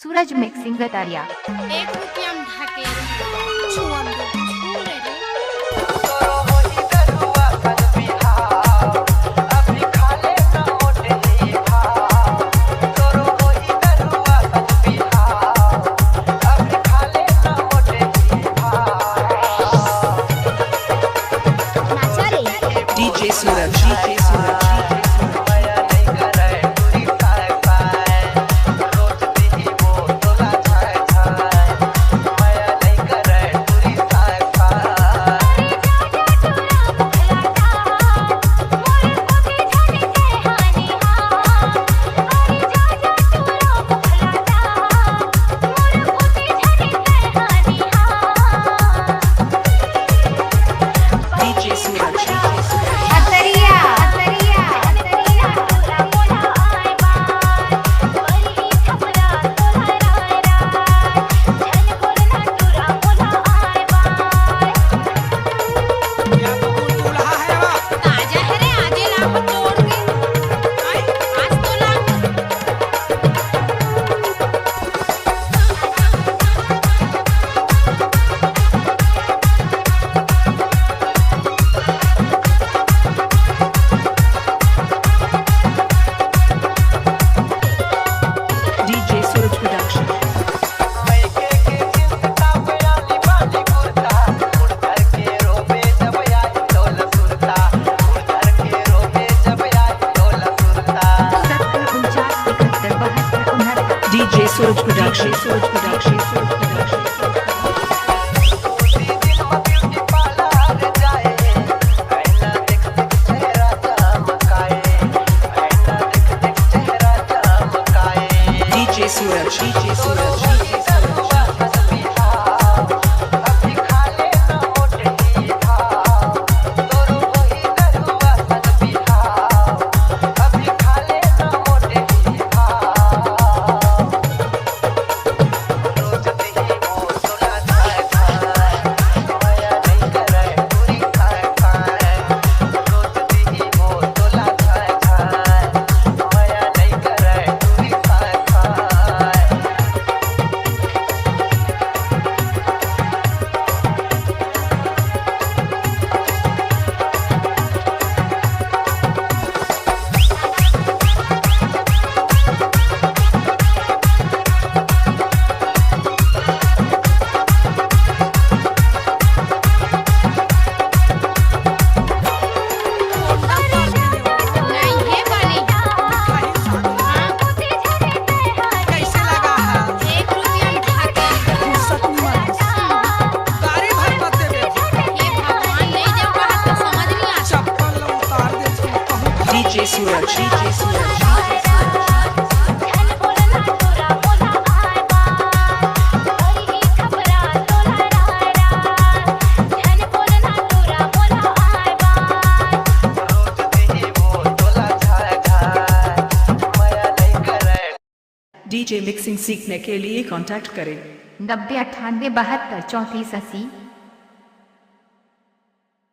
सूरज mixing गटारिया। एक रुपया में ढाके छुअम दो छुले रे DJ Suraj, DJ Suraj. DJ Suraj Production. Suraj Production. Suraj Production. DJ Suraj. DJ Suraj. DJ Suraj. DJ Suraj. DJ mixing सीखने के लिए कांटेक्ट करें 90 98 72 34 80।